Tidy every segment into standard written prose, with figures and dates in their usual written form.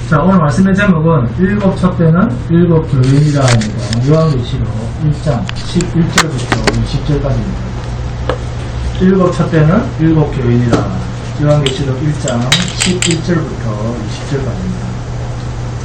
자, 오늘 말씀의 제목은 일곱 척대는 일곱 교인이라입니다. 요한계시록 1장 11절부터 20절까지입니다. 일곱 척대는 일곱 교인이라. 요한계시록 1장 11절부터 20절까지입니다.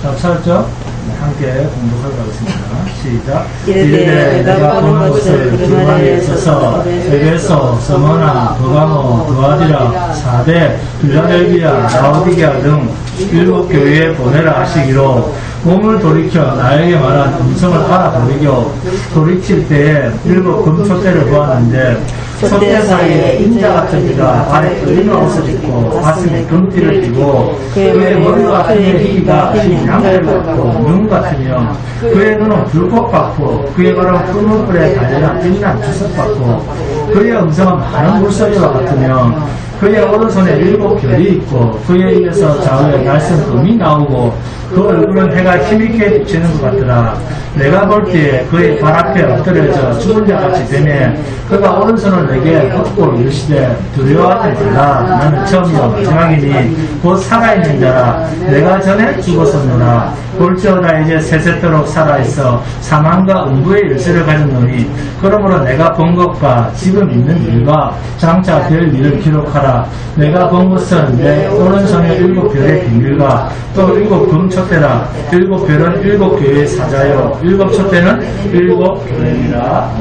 자, 찾았죠? 네, 함께 공독하도록 하겠습니다. 시작. 이르되 내가 보는 것을 그 마리에 서서 에베소, 서머나, 버가모, 두아디라, 사대, 필라델비아, 라오디게아 등 일곱 교회에 보내라 하시기로 몸을 돌이켜 나에게 말한 음성을 알아보이고 돌이킬 때에 일곱 금촛대를 보았는데 촛대 사이에 인자 같은 이가 발에 의리는 옷을 입고 가슴에 금띠를 띠고 그의 머리와 그의 희가 흰 양털 같고 눈 같으며 그의 눈은 불꽃 같고 그의 발은 푸른 뿔에 달려난 빛난 주석 같고 그의 음성은 많은 물소리와 같으며 그의 오른손에 일곱 별이 있고 그의 입에서 좌우에 날선 금이 나오고 그 얼굴은 해가 힘있게 비치는 것 같더라. 내가 볼 때에 그의 발 앞에 엎드려져 죽은 자같이 되매 그가 오른손을 내게 뻗고 이르시되 두려워하지 말라. 나는 처음이요 마지막이니 곧 살아있는 자라. 내가 전에 죽었었노라. 볼지어다 이제 세세토록 살아있어 사망과 음부의 열쇠를 가졌노니 그러므로 내가 본 것과 지금 있는 일과 장차 될 일을 기록하라. 내가 본 것은 내 오른손의 일곱 별의 비밀과 또 일곱 금촛대라. 일곱 별은 일곱 교회의 사자요 일곱 촛대는 일곱 교회니라.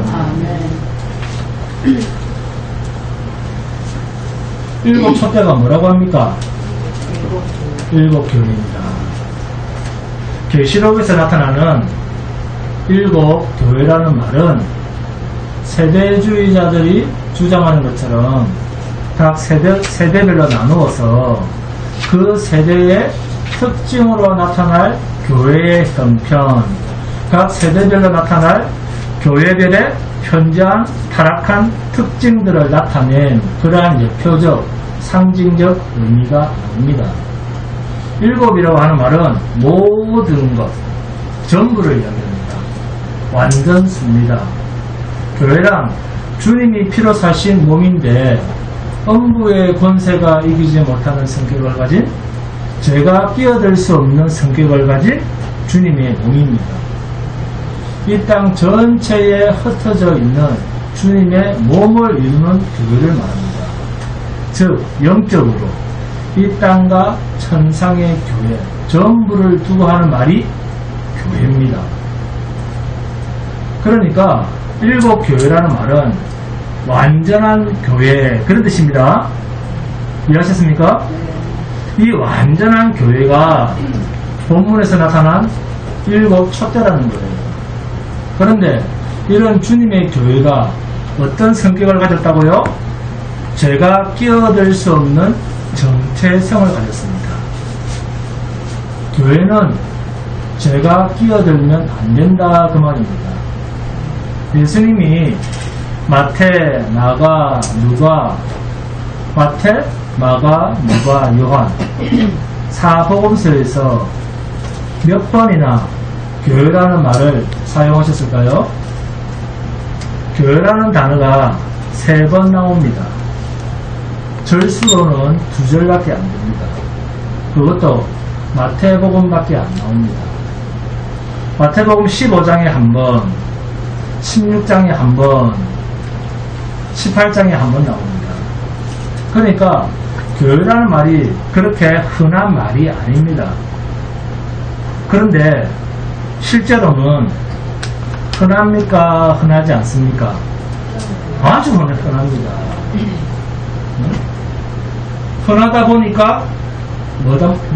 일곱 촛대가 뭐라고 합니까? 일곱 교회입니다. 계시록에서 나타나는 일곱 교회라는 말은 세대주의자들이 주장하는 것처럼 각 세대별로 나누어서 그 세대의 특징으로 나타날 교회의 형편, 각 세대별로 나타날 교회별의 현저한 타락한 특징들을 나타낸 그러한 표적, 상징적 의미가 나옵니다. 일곱이라고 하는 말은 모든 것, 전부를 이야기합니다. 완전수입니다. 교회란 주님이 피로 사신 몸인데 음부의 권세가 이기지 못하는 성격을 가진 죄가 끼어들 수 없는 성격을 가진 주님의 몸입니다. 이 땅 전체에 흩어져 있는 주님의 몸을 이루는 교회를 말합니다. 즉 영적으로 이 땅과 천상의 교회 전부를 두고 하는 말이 교회입니다. 그러니까 일곱 교회라는 말은 완전한 교회 그런 뜻입니다. 이해하셨습니까? 이 완전한 교회가 본문에서 나타난 일곱 촛대라는 거예요. 그런데 이런 주님의 교회가 어떤 성격을 가졌다고요? 죄가 끼어들 수 없는 정체성을 가졌습니다. 교회는 죄가 끼어들면 안 된다 그 말입니다. 예수님이 마태, 마가, 누가, 요한 사복음서에서 몇 번이나 교회라는 말을 사용하셨을까요? 교회라는 단어가 3번 나옵니다. 절수로는 2절밖에 안 됩니다. 그것도 마태복음밖에 안 나옵니다. 마태복음 15장에 한 번, 16장에 한 번, 18장에 한 번 나옵니다. 그러니까 교회라는 말이 그렇게 흔한 말이 아닙니다. 그런데 실제로는 흔합니까? 흔하지 않습니까? 아주 흔합니다. 흔하다 보니까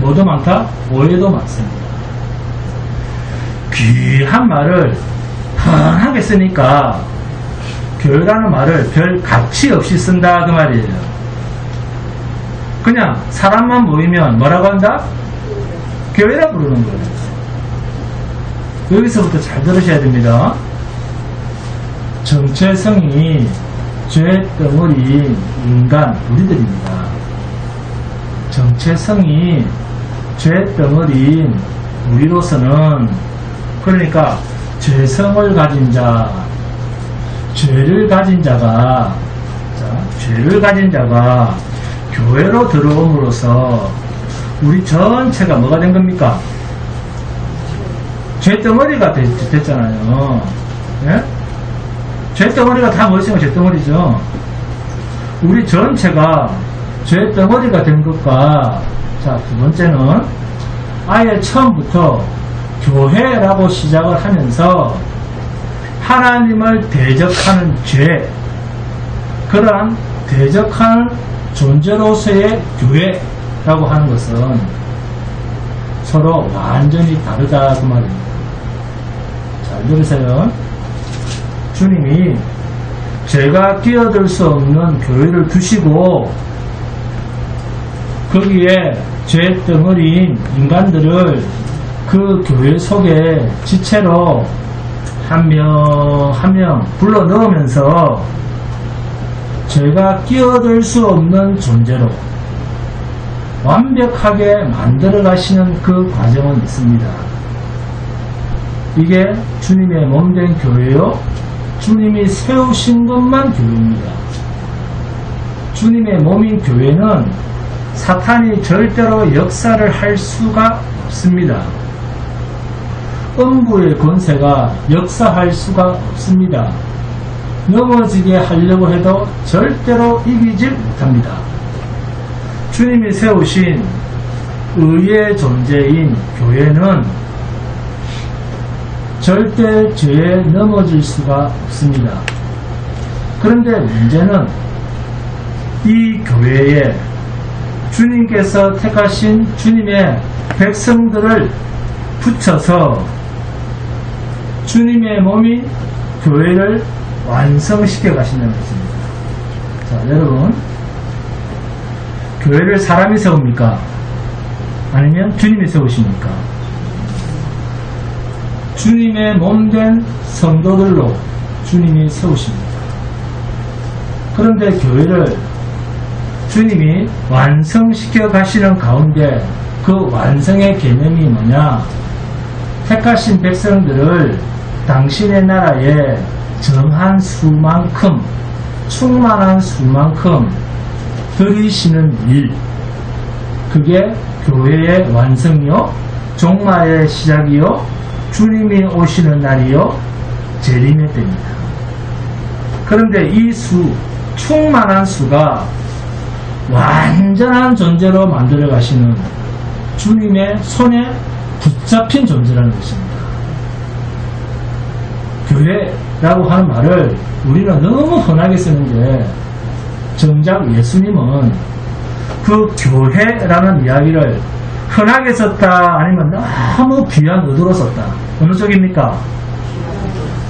뭐도 많다? 오해도 많습니다. 귀한 말을 흔하게 쓰니까 교회라는 말을 별 가치 없이 쓴다 그 말이에요. 그냥 사람만 모이면 뭐라고 한다? 교회라 부르는 거예요. 여기서부터 잘 들으셔야 됩니다. 정체성이 죄덩어리인 인간 우리들입니다. 정체성이 죄덩어리인 우리로서는 그러니까 죄성을 가진 자, 죄를 가진 자가 교회로 들어옴으로써 우리 전체가 뭐가 된 겁니까? 죄덩어리가 됐잖아요. 예? 죄덩어리가 다 뭐였으면 죄덩어리죠. 우리 전체가 죄덩어리가 된 것과, 자, 두 번째는 아예 처음부터 교회라고 시작을 하면서 하나님을 대적하는 죄, 그러한 대적하는 존재로서의 교회라고 하는 것은 서로 완전히 다르다 그 말입니다. 잘 들으세요. 주님이 죄가 끼어들 수 없는 교회를 두시고 거기에 죄덩어리인 인간들을 그 교회 속에 지체로 한 명 한 명 불러 넣으면서 죄가 끼어들 수 없는 존재로 완벽하게 만들어 가시는 그 과정은 있습니다. 이게 주님의 몸된 교회요, 주님이 세우신 것만 교회입니다. 주님의 몸인 교회는 사탄이 절대로 역사를 할 수가 없습니다. 음부의 권세가 역사할 수가 없습니다. 넘어지게 하려고 해도 절대로 이기질 못합니다. 주님이 세우신 의의 존재인 교회는 절대 죄에 넘어질 수가 없습니다. 그런데 문제는 이 교회에 주님께서 택하신 주님의 백성들을 붙여서 주님의 몸인 교회를 완성시켜 가신다는 것입니다. 자, 여러분, 교회를 사람이 세웁니까? 아니면 주님이 세우십니까? 주님의 몸된 성도들로 주님이 세우십니다. 그런데 교회를 주님이 완성시켜 가시는 가운데 그 완성의 개념이 뭐냐? 택하신 백성들을 당신의 나라에 정한 수만큼, 충만한 수만큼 들이시는 일, 그게 교회의 완성이요, 종말의 시작이요, 주님이 오시는 날이요, 재림의 때입니다. 그런데 이 수, 충만한 수가 완전한 존재로 만들어 가시는 주님의 손에 붙잡힌 존재라는 것입니다. 교회라고 하는 말을 우리는 너무 흔하게 쓰는데 정작 예수님은 그 교회라는 이야기를 흔하게 썼다 아니면 너무 귀한 의도로 썼다. 어느 쪽입니까?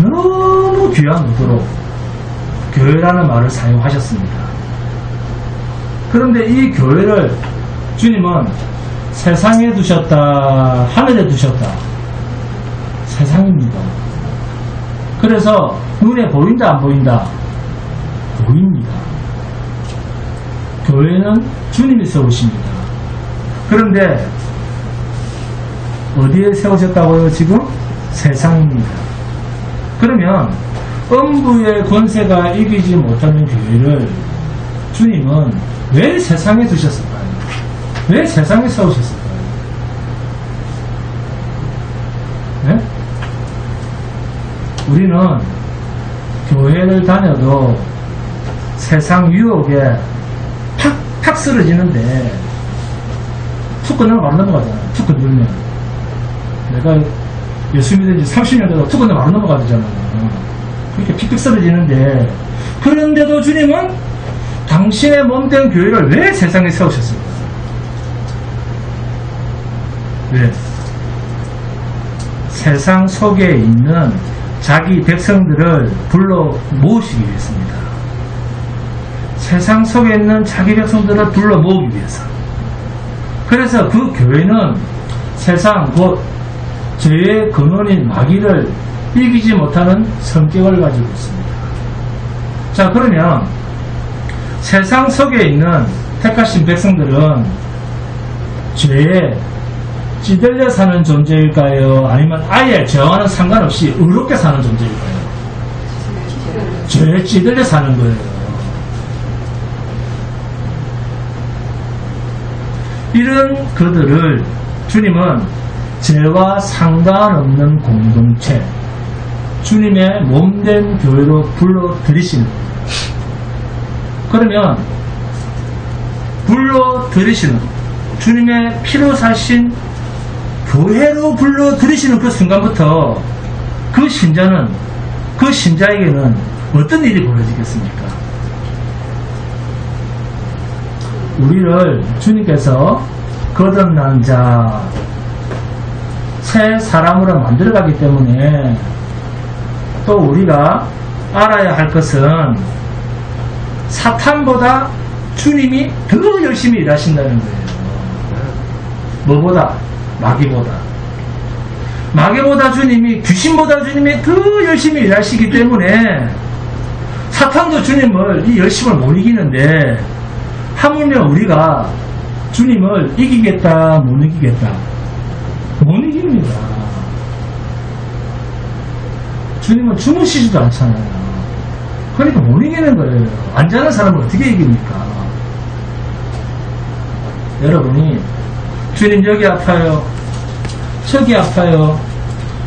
너무 귀한 의도로 교회라는 말을 사용하셨습니다. 그런데 이 교회를 주님은 세상에 두셨다, 하늘에 두셨다. 세상입니다. 그래서 눈에 보인다, 안 보인다? 보입니다. 교회는 주님이 세우십니다. 그런데 어디에 세우셨다고요? 지금? 세상입니다. 그러면 음부의 권세가 이기지 못하는 교회를 주님은 왜 세상에 두셨을까요? 왜 세상에 세우셨을까요? 네? 우리는 교회를 다녀도 세상 유혹에 팍팍 쓰러지는데 툭 건너면 바로 넘어가잖아요. 툭 건너면. 내가 예수 믿은 지 30년 되고 툭 건너면 바로 넘어가잖아요. 그렇게 픽픽 쓰러지는데, 그런데도 주님은 당신의 몸된 교회를 왜 세상에 세우셨을까요? 왜? 세상 속에 있는 자기 백성들을 불러 모으시기 위해서입니다. 세상 속에 있는 자기 백성들을 불러 모으기 위해서. 그래서 그 교회는 세상 곧 죄의 근원인 마귀를 이기지 못하는 성격을 가지고 있습니다. 자, 그러면 세상 속에 있는 택하신 백성들은 죄에 찌들려 사는 존재일까요? 아니면 아예 죄와는 상관없이 의롭게 사는 존재일까요? 죄에 찌들려 사는 거예요. 이런 그들을 주님은 죄와 상관없는 공동체, 주님의 몸된 교회로 불러들이시는 거예요. 그러면 불러들이시는, 주님의 피로 사신 교회로 불러들이시는 그 순간부터 그 신자는, 그 신자에게는 어떤 일이 벌어지겠습니까? 우리를 주님께서 거듭난 자, 새 사람으로 만들어가기 때문에 또 우리가 알아야 할 것은 사탄보다 주님이 더 열심히 일하신다는 거예요. 뭐보다? 마귀보다. 마귀보다 주님이, 귀신보다 주님이 더 열심히 일하시기 때문에 사탄도 주님을 이 열심을 못 이기는데, 하물며 우리가 주님을 이기겠다, 못 이기겠다? 못 이깁니다. 주님은 주무시지도 않잖아요. 그러니까 못 이기는 거예요. 안 자는 사람을 어떻게 이깁니까? 여러분이 주님 여기 아파요, 저기 아파요,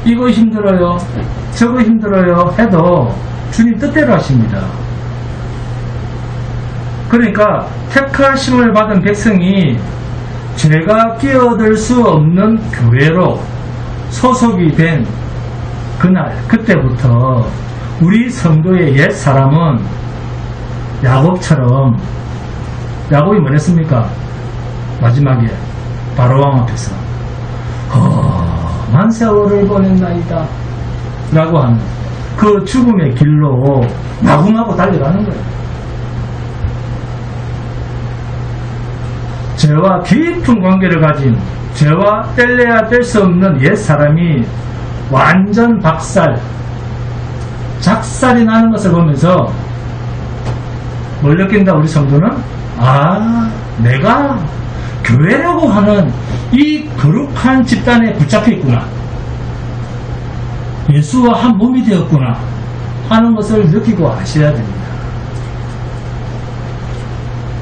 이거 힘들어요, 저거 힘들어요 해도 주님 뜻대로 하십니다. 그러니까 택하심을 받은 백성이 죄가 끼어들 수 없는 교회로 소속이 된 그날, 그때부터 우리 성도의 옛 사람은 야곱처럼, 야곱이 뭐랬습니까? 마지막에 바로왕 앞에서 험한 세월을 보냈나이다 라고 하는 그 죽음의 길로 마구마구 달려가는 거예요. 죄와 깊은 관계를 가진, 죄와 뗄래야 뗄 수 없는 옛 사람이 완전 박살, 작살이 나는 것을 보면서 뭘 느낀다, 우리 성도는? 아, 내가 교회라고 하는 이 거룩한 집단에 붙잡혀 있구나, 예수와 한 몸이 되었구나 하는 것을 느끼고 아셔야 됩니다.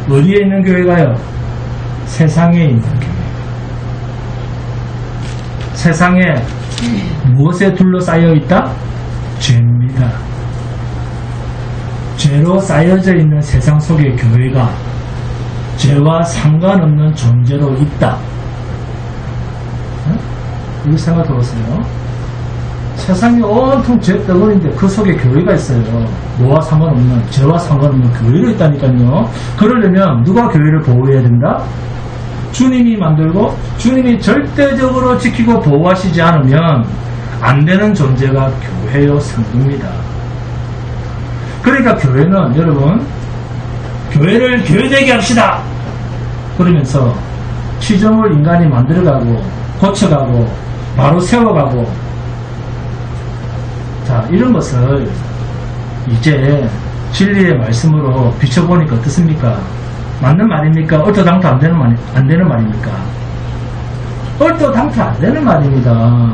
어디에 있는 교회가요? 세상에 있는 교회. 세상에 무엇에 둘러싸여 있다? 죄입니다. 죄로 쌓여져 있는 세상 속의 교회가 죄와 상관없는 존재로 있다. 이거 생각해 보세요. 세상이 온통 죄 덩어리인데 그 속에 교회가 있어요. 뭐와 상관없는, 죄와 상관없는 교회로 있다니까요. 그러려면 누가 교회를 보호해야 된다? 주님이 만들고 주님이 절대적으로 지키고 보호하시지 않으면 안 되는 존재가 교회요 성도입니다. 그러니까 교회는, 여러분, 교회를 교회되게 합시다 그러면서 시정을 인간이 만들어가고 고쳐가고 바로 세워가고, 자, 이런 것을 이제 진리의 말씀으로 비춰보니까 어떻습니까? 맞는 말입니까? 얼토당토 안 되는 말입니까? 얼토당토 안 되는 말입니다.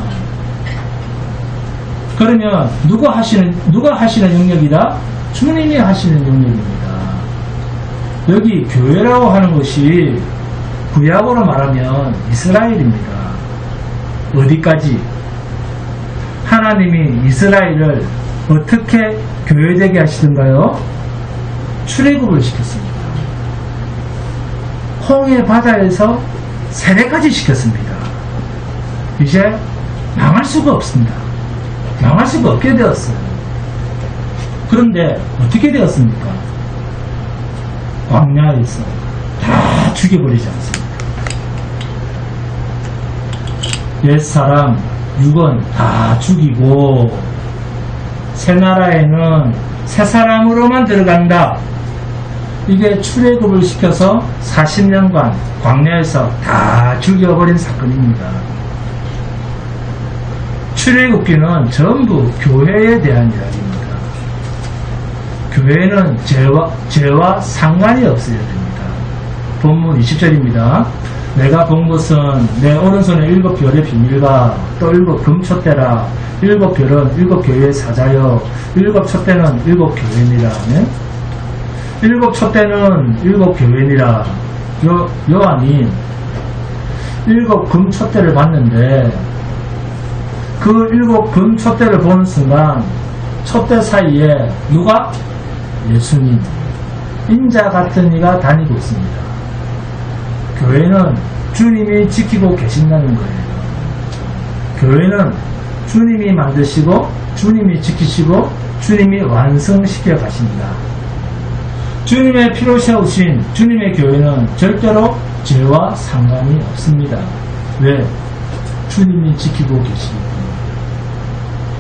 그러면 누가 하시는 영역이다? 주님이 하시는 영역입니다. 여기 교회라고 하는 것이 구약으로 말하면 이스라엘입니다. 어디까지? 하나님이 이스라엘을 어떻게 교회되게 하시던가요? 출애굽을 시켰습니다. 홍해 바다에서 세례까지 시켰습니다. 이제 망할 수가 없습니다. 망할 수가 없게 되었어요. 그런데 어떻게 되었습니까? 광야에서 다 죽여버리지 않습니까? 옛사람 육은 다 죽이고 새 나라에는 새 사람으로만 들어간다. 이게 출애굽을 시켜서 40년간 광야에서 다 죽여버린 사건입니다. 출애굽기는 전부 교회에 대한 이야기입니다. 교회는 죄와 상관이 없어야 됩니다. 본문 20절입니다. 내가 본 것은 내 오른손에 7별의 비밀과 또 7 금촛대라. 7별은 7 교회의 사자여 7 촛대는 7 교회니라. 네? 7 촛대는 7 교회니라. 요한이 일곱 금촛대를 봤는데 그 일곱 금촛대를 보는 순간 촛대 사이에 누가? 예수님, 인자 같은 이가 다니고 있습니다. 교회는 주님이 지키고 계신다는 거예요. 교회는 주님이 만드시고 주님이 지키시고 주님이 완성시켜 가십니다. 주님의 피로 세우신 주님의 교회는 절대로 죄와 상관이 없습니다. 왜? 주님이 지키고 계시기 때문에.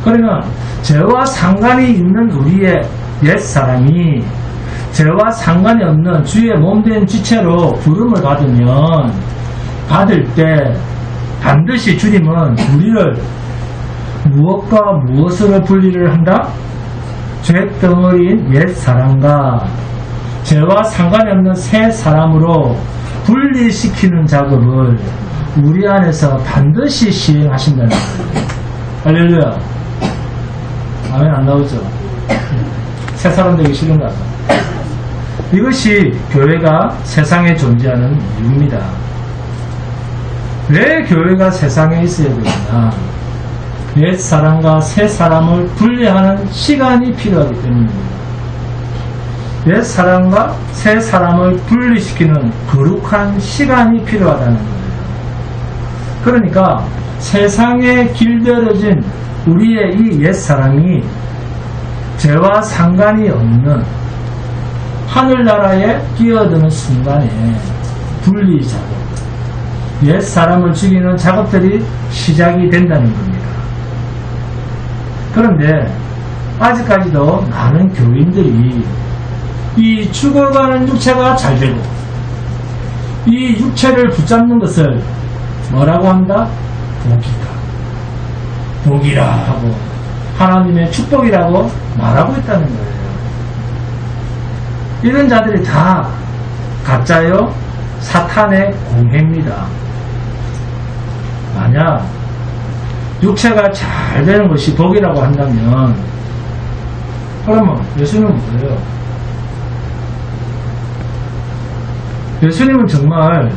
그러면 죄와 상관이 있는 우리의 옛사람이 죄와 상관이 없는 주의 몸된 지체로 부름을 받을 때 반드시 주님은 우리를 무엇과 무엇으로 분리를 한다? 죄덩어리인 옛사람과 죄와 상관이 없는 새 사람으로 분리시키는 작업을 우리 안에서 반드시 시행하신다는 거예요. 할렐루야. 아멘 안 나오죠? 새 사람 되기 싫은가 봐. 이것이 교회가 세상에 존재하는 이유입니다. 왜 교회가 세상에 있어야 되느냐? 옛 사람과 새 사람을 분리하는 시간이 필요하기 때문입니다. 옛 사람과 새 사람을 분리시키는 거룩한 시간이 필요하다는 거예요. 그러니까 세상에 길들여진 우리의 이 옛 사람이 죄와 상관이 없는 하늘나라에 끼어드는 순간에 분리 작업, 옛 사람을 죽이는 작업들이 시작이 된다는 겁니다. 그런데 아직까지도 많은 교인들이 이 죽어가는 육체가 잘 되고 이 육체를 붙잡는 것을 뭐라고 한다? 복이라 하고 하나님의 축복이라고 말하고 있다는 거예요. 이런 자들이 다 가짜요 사탄의 공해입니다. 만약 육체가 잘 되는 것이 복이라고 한다면 그러면 예수님은 뭐예요? 예수님은 정말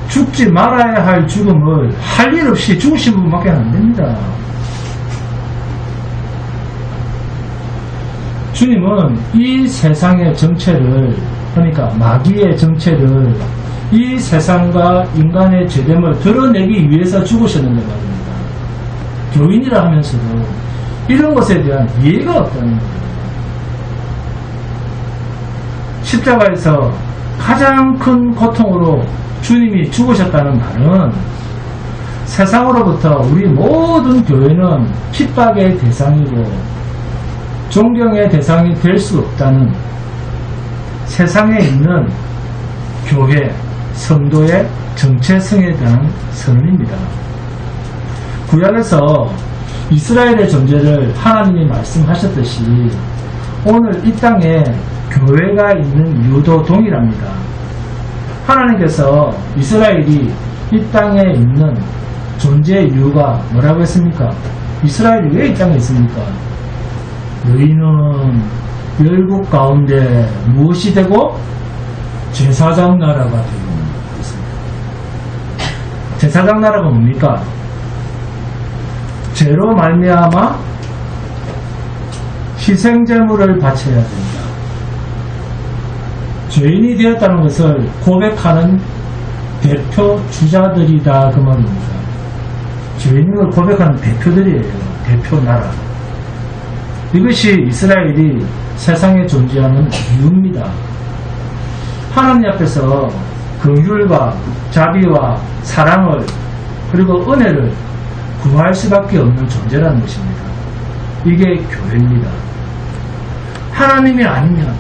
죽지 말아야 할 죽음을 할 일 없이 죽으신 분밖에 안 됩니다. 주님은 이 세상의 정체를, 그러니까 마귀의 정체를 이 세상과 인간의 죄됨을 드러내기 위해서 죽으셨는데 말입니다. 교인이라 하면서도 이런 것에 대한 이해가 없다는 거예요. 십자가에서 가장 큰 고통으로 주님이 죽으셨다는 말은 세상으로부터 우리 모든 교회는 핍박의 대상이고 존경의 대상이 될 수 없다는 세상에 있는 교회, 성도의 정체성에 대한 선언입니다. 구약에서 이스라엘의 존재를 하나님이 말씀하셨듯이 오늘 이 땅에 교회가 있는 이유도 동일합니다. 하나님께서 이스라엘이 이 땅에 있는 존재 이유가 뭐라고 했습니까? 이스라엘이 왜 이 땅에 있습니까? 너희는 열국 가운데 무엇이 되고? 제사장 나라가 되고 있습니다. 제사장 나라가 뭡니까? 죄로 말미암아 희생제물을 바쳐야 된다. 죄인이 되었다는 것을 고백하는 대표 주자들이다 그 말입니다. 죄인을 고백하는 대표들이에요. 대표 나라. 이것이 이스라엘이 세상에 존재하는 이유입니다. 하나님 앞에서 긍휼과 자비와 사랑을 그리고 은혜를 구할 수밖에 없는 존재라는 것입니다. 이게 교회입니다. 하나님이 아니면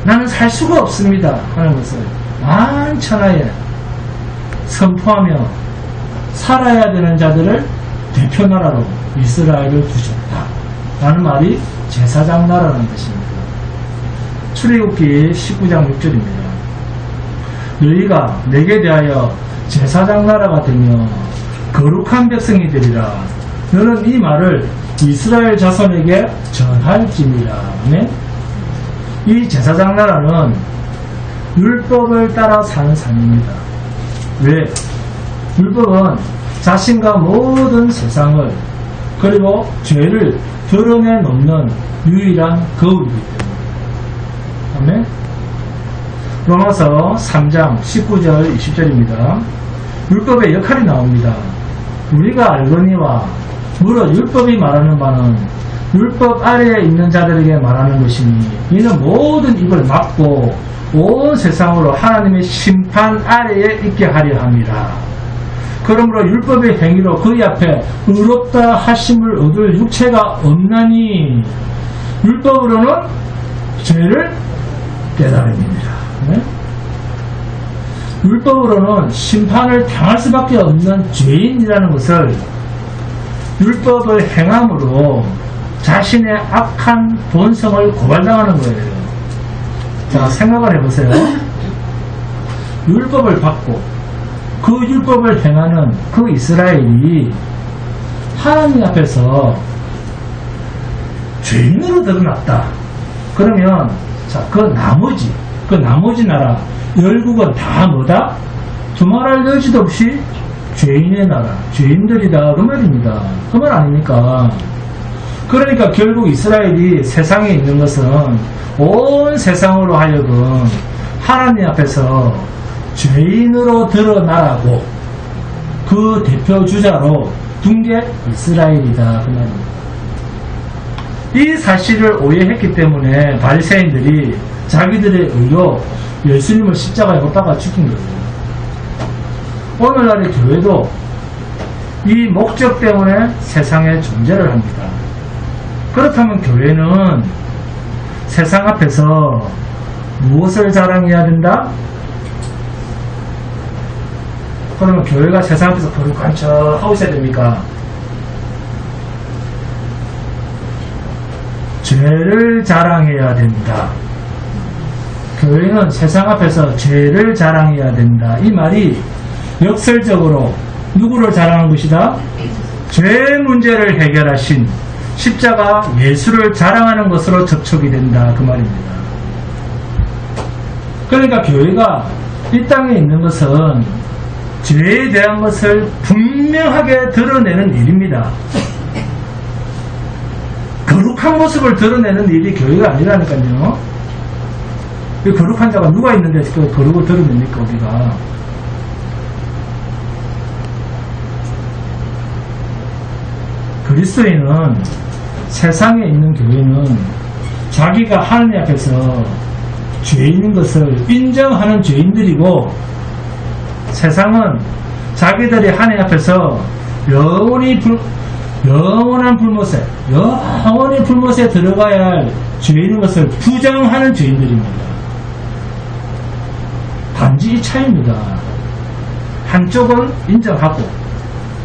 나는 살 수가 없습니다 하는 것을 만천하에 선포하며 살아야 되는 자들을 대표 나라로 이스라엘을 두셨다 라는 말이 제사장 나라라는 뜻입니다. 출애굽기 19장 6절입니다. 너희가 내게 대하여 제사장 나라가 되며 거룩한 백성이 되리라. 너는 이 말을 이스라엘 자손에게 전할지니라. 네? 이 제사장 나라는 율법을 따라 사는 삶입니다. 왜? 율법은 자신과 모든 세상을 그리고 죄를 드러내놓는 유일한 거울이기 때문에. 아멘. 로마서 3장 19절 20절입니다. 율법의 역할이 나옵니다. 우리가 알거니와 무릇 율법이 말하는 바는 율법 아래에 있는 자들에게 말하는 것이니 이는 모든 입을 막고 온 세상으로 하나님의 심판 아래에 있게 하려 함이라. 그러므로 율법의 행위로 그의 앞에 의롭다 하심을 얻을 육체가 없나니 율법으로는 죄를 깨달음이니라. 네? 율법으로는 심판을 당할 수밖에 없는 죄인이라는 것을 율법을 행함으로 자신의 악한 본성을 고발당하는 거예요. 자, 생각을 해보세요. 율법을 받고 그 율법을 행하는 그 이스라엘이 하나님 앞에서 죄인으로 드러났다. 그러면 자, 그 나머지 나라 열국은 다 뭐다? 두말할 여지도 없이 죄인의 나라, 죄인들이다 그 말입니다. 그 말 아닙니까? 그러니까 결국 이스라엘이 세상에 있는 것은 온 세상으로 하여금 하나님 앞에서 죄인으로 드러나라고 그 대표 주자로 둔 게 이스라엘이다 그 말입니다. 이 사실을 오해했기 때문에 바리새인들이 자기들의 의로 예수님을 십자가에 못 박아 죽인 거예요. 오늘날의 교회도 이 목적 때문에 세상에 존재를 합니다. 그렇다면 교회는 세상 앞에서 무엇을 자랑해야 된다? 그러면 교회가 세상 앞에서 거룩한 척 하고 있어야 됩니까? 죄를 자랑해야 된다. 교회는 세상 앞에서 죄를 자랑해야 된다. 이 말이 역설적으로 누구를 자랑한 것이다? 죄 문제를 해결하신 십자가 예수를 자랑하는 것으로 접촉이 된다 그 말입니다. 그러니까 교회가 이 땅에 있는 것은 죄에 대한 것을 분명하게 드러내는 일입니다. 거룩한 모습을 드러내는 일이 교회가 아니라니까요. 이 거룩한 자가 누가 있는데 그 거룩을 드러냅니까 우리가? 그리스도인은 세상에 있는 교회는 자기가 하나님 앞에서 죄인인 것을 인정하는 죄인들이고 세상은 자기들이 하나님 앞에서 영원한 불못에 들어가야 할 죄인인 것을 부정하는 죄인들입니다. 단지 이 차이입니다. 한쪽은 인정하고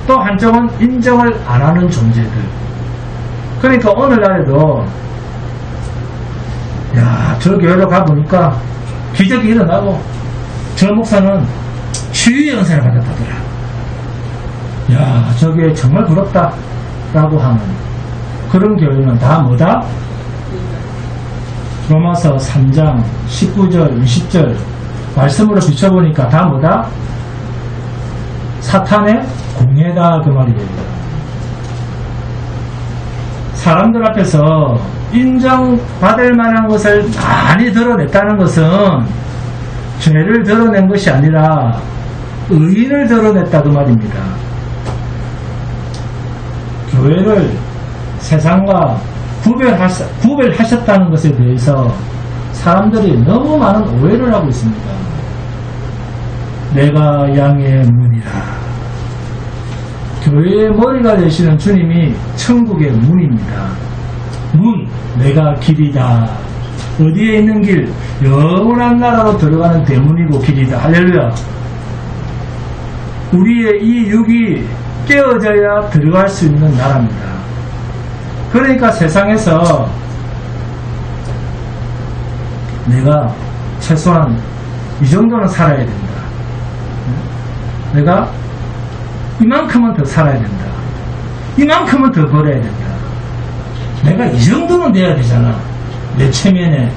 또 한쪽은 인정을 안 하는 존재들. 그러니까 오늘날에도 저 교회로 가보니까 기적이 일어나고 저 목사는 치유의 은사를 받았다더라. 저게 정말 부럽다 라고 하는 그런 교회는 다 뭐다? 로마서 3장 19절 20절 말씀으로 비춰보니까 다 뭐다? 사탄의 공예다 그 말이에요. 사람들 앞에서 인정받을 만한 것을 많이 드러냈다는 것은 죄를 드러낸 것이 아니라 의인을 드러냈다 그 말입니다. 교회를 세상과 구별하셨다는 것에 대해서 사람들이 너무 많은 오해를 하고 있습니다. 내가 양의 문이라. 교회의 머리가 되시는 주님이 천국의 문입니다. 문, 내가 길이다. 어디에 있는 길? 영원한 나라로 들어가는 대문이고 길이다. 할렐루야. 우리의 이 육이 깨어져야 들어갈 수 있는 나라입니다. 그러니까 세상에서 내가 최소한 이 정도는 살아야 된다. 내가 이만큼은 더 살아야 된다. 이만큼은 더 벌어야 된다. 내가 이 정도는 돼야 되잖아. 내 체면에.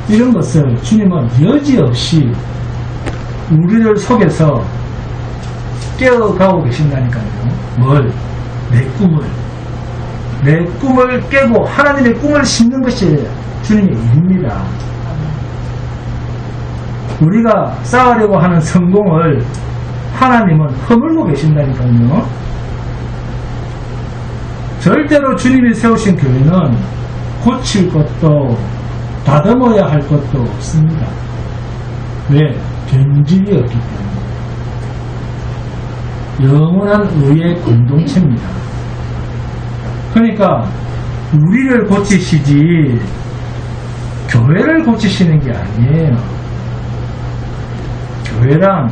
이런 것을 주님은 여지없이 우리를 속에서 깨어가고 계신다니까요. 뭘? 내 꿈을 깨고 하나님의 꿈을 심는 것이 주님의 일입니다. 우리가 쌓으려고 하는 성공을 하나님은 허물고 계신다니까요. 절대로 주님이 세우신 교회는 고칠 것도 다듬어야 할 것도 없습니다. 왜? 변질이 없기 때문에. 영원한 의의 공동체입니다. 그러니까 우리를 고치시지 교회를 고치시는 게 아니에요. 교회란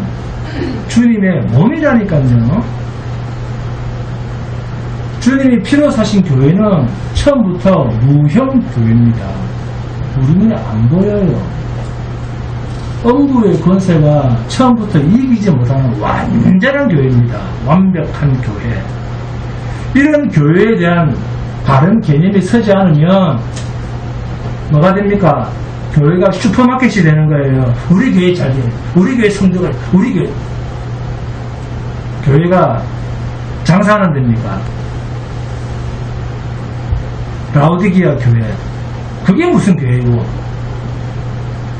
주님의 몸이라니까요. 주님이 피로 사신 교회는 처음부터 무형교회입니다. 우리 눈에 안 보여요. 음부의 권세가 처음부터 이기지 못하는 완전한 교회입니다. 완벽한 교회. 이런 교회에 대한 바른 개념이 서지 않으면 뭐가 됩니까? 교회가 슈퍼마켓이 되는 거예요. 우리 교회 잘 돼. 우리 교회 성도가 우리 교회. 교회가 장사하는 데입니까? 라오디게아 교회. 그게 무슨 교회고?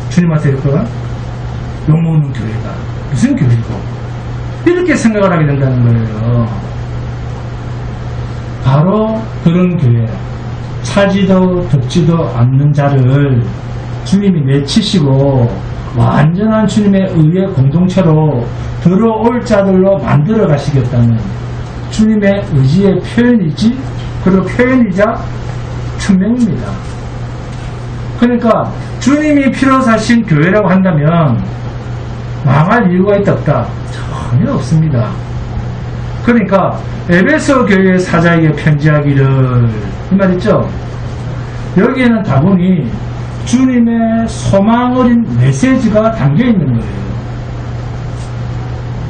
주님한테 이럴까? 욕먹는 교회가. 무슨 교회고? 이렇게 생각을 하게 된다는 거예요. 바로 그런 교회. 차지도 듣지도 않는 자를 주님이 내치시고 완전한 주님의 의의 공동체로 들어올 자들로 만들어 가시겠다는 주님의 의지의 표현이지, 그리고 표현이자 천명입니다. 그러니까 주님이 피로 사신 교회라고 한다면 망할 이유가 있다 없다? 전혀 없습니다. 그러니까 에베소 교회 사자에게 편지하기를, 이 말 있죠? 여기에는 다분히 주님의 소망 어린 메시지가 담겨 있는 거예요.